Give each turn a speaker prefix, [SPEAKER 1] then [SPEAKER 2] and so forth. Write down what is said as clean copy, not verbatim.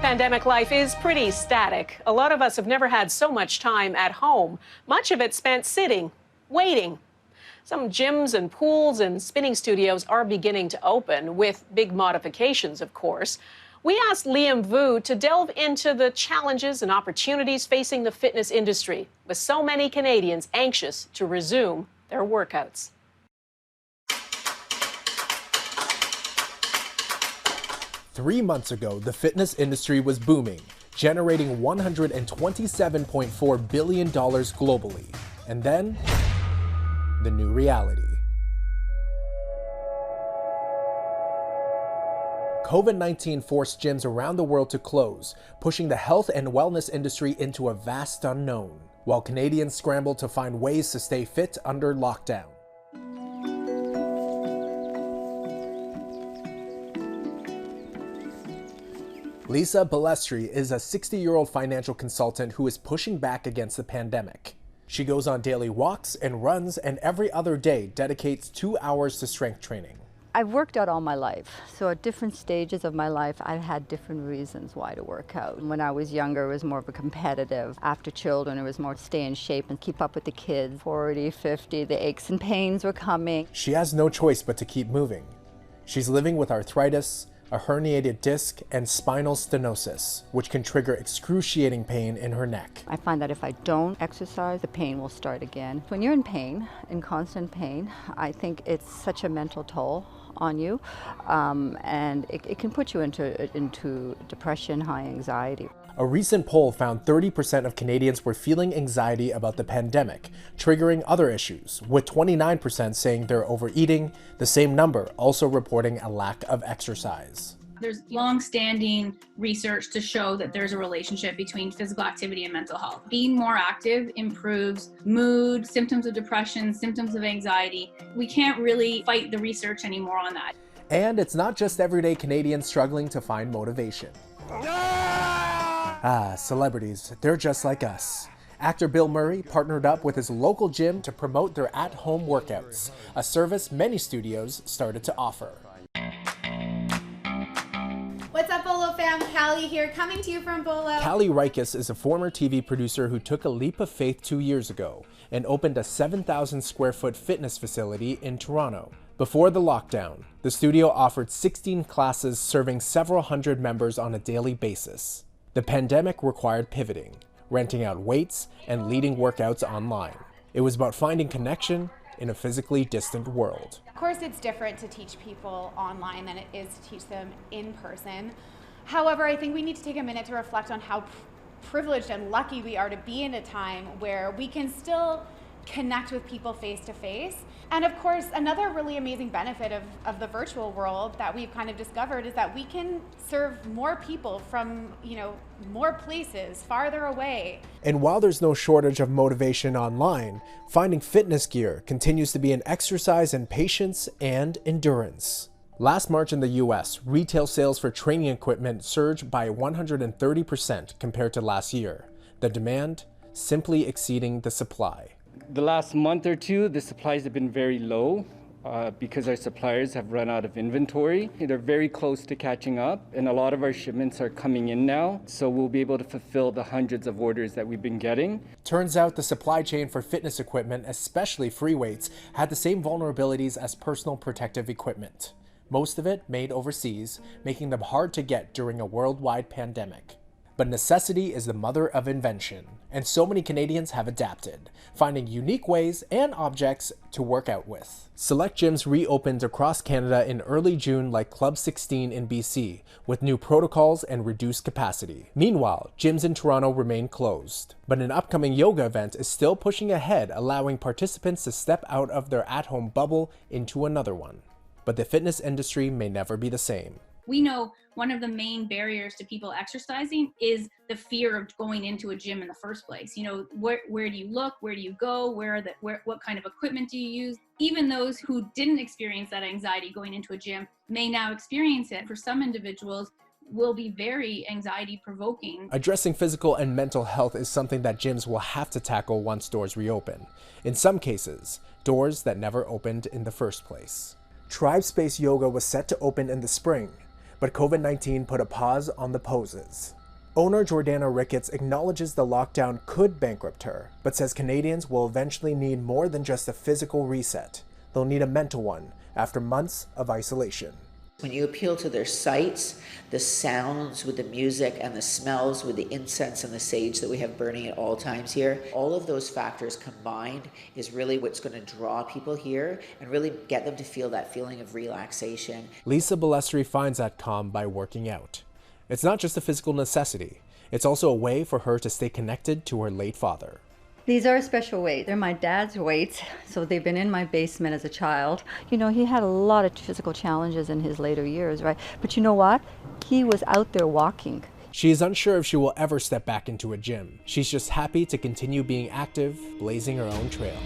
[SPEAKER 1] Pandemic life is pretty static. A lot of us have never had so much time at home, much of it spent sitting, waiting. Some gyms and pools and spinning studios are beginning to open, with big modifications, of course. We asked Liem Vu to delve into the challenges and opportunities facing the fitness industry, with so many Canadians anxious to resume their workouts.
[SPEAKER 2] Three months ago, the fitness industry was booming, generating $127.4 billion globally. And then, the new reality. COVID-19 forced gyms around the world to close, pushing the health and wellness industry into a vast unknown, while Canadians scrambled to find ways to stay fit under lockdown. Lisa Balestri is a 60-year-old financial consultant who is pushing back against the pandemic. She goes on daily walks and runs, and every other day dedicates 2 hours to strength training.
[SPEAKER 3] I've worked out all my life, so at different stages of my life I've had different reasons why to work out. When I was younger it was more of a competitive. After children it was more to stay in shape and keep up with the kids. 40, 50, the aches and pains were coming.
[SPEAKER 2] She has no choice but to keep moving. She's living with arthritis, a herniated disc, and spinal stenosis, which can trigger excruciating pain in her neck.
[SPEAKER 3] I find that if I don't exercise, the pain will start again. When you're in pain, in constant pain, I think it's such a mental toll on you, and it can put you into depression, high anxiety.
[SPEAKER 2] A recent poll found 30% of Canadians were feeling anxiety about the pandemic, triggering other issues, with 29% saying they're overeating, the same number also reporting a lack of exercise.
[SPEAKER 4] There's long-standing research to show that there's a relationship between physical activity and mental health. Being more active improves mood, symptoms of depression, symptoms of anxiety. We can't really fight the research anymore on that.
[SPEAKER 2] And it's not just everyday Canadians struggling to find motivation. Celebrities, they're just like us. Actor Bill Murray partnered up with his local gym to promote their at-home workouts, a service many studios started to offer.
[SPEAKER 5] What's up, Bolo fam? Callie here, coming to you from Bolo.
[SPEAKER 2] Callie Ricketts is a former TV producer who took a leap of faith 2 years ago and opened a 7,000 square foot fitness facility in Toronto. Before the lockdown, the studio offered 16 classes serving several hundred members on a daily basis. The pandemic required pivoting, renting out weights, and leading workouts online. It was about finding connection in a physically distant world.
[SPEAKER 5] Of course, it's different to teach people online than it is to teach them in person. However, I think we need to take a minute to reflect on how privileged and lucky we are to be in a time where we can still connect with people face to face. And of course, another really amazing benefit of the virtual world that we've kind of discovered is that we can serve more people from, more places, farther away.
[SPEAKER 2] And while there's no shortage of motivation online, finding fitness gear continues to be an exercise in patience and endurance. Last March in the US, retail sales for training equipment surged by 130% compared to last year. The demand simply exceeding the supply.
[SPEAKER 6] The last month or two, the supplies have been very low because our suppliers have run out of inventory. They're very close to catching up, and a lot of our shipments are coming in now, so we'll be able to fulfill the hundreds of orders that we've been getting.
[SPEAKER 2] Turns out the supply chain for fitness equipment, especially free weights, had the same vulnerabilities as personal protective equipment. Most of it made overseas, making them hard to get during a worldwide pandemic. But necessity is the mother of invention, and so many Canadians have adapted, finding unique ways and objects to work out with. Select gyms reopened across Canada in early June, like Club 16 in BC, with new protocols and reduced capacity. Meanwhile, gyms in Toronto remain closed. But an upcoming yoga event is still pushing ahead, allowing participants to step out of their at-home bubble into another one. But the fitness industry may never be the same.
[SPEAKER 4] We know one of the main barriers to people exercising is the fear of going into a gym in the first place. Where do you look? Where do you go? What kind of equipment do you use? Even those who didn't experience that anxiety going into a gym may now experience it. For some individuals, will be very anxiety provoking.
[SPEAKER 2] Addressing physical and mental health is something that gyms will have to tackle once doors reopen. In some cases, doors that never opened in the first place. Tribe Space Yoga was set to open in the spring, but COVID-19 put a pause on the poses. Owner Jordana Ricketts acknowledges the lockdown could bankrupt her, but says Canadians will eventually need more than just a physical reset. They'll need a mental one after months of isolation.
[SPEAKER 7] When you appeal to their sights, the sounds with the music and the smells with the incense and the sage that we have burning at all times here, all of those factors combined is really what's going to draw people here and really get them to feel that feeling of relaxation.
[SPEAKER 2] Lisa Balestri finds that calm by working out. It's not just a physical necessity, it's also a way for her to stay connected to her late father.
[SPEAKER 3] These are special weights. They're my dad's weights, so they've been in my basement as a child. You know, he had a lot of physical challenges in his later years, right? But you know what? He was out there walking.
[SPEAKER 2] She is unsure if she will ever step back into a gym. She's just happy to continue being active, blazing her own trail.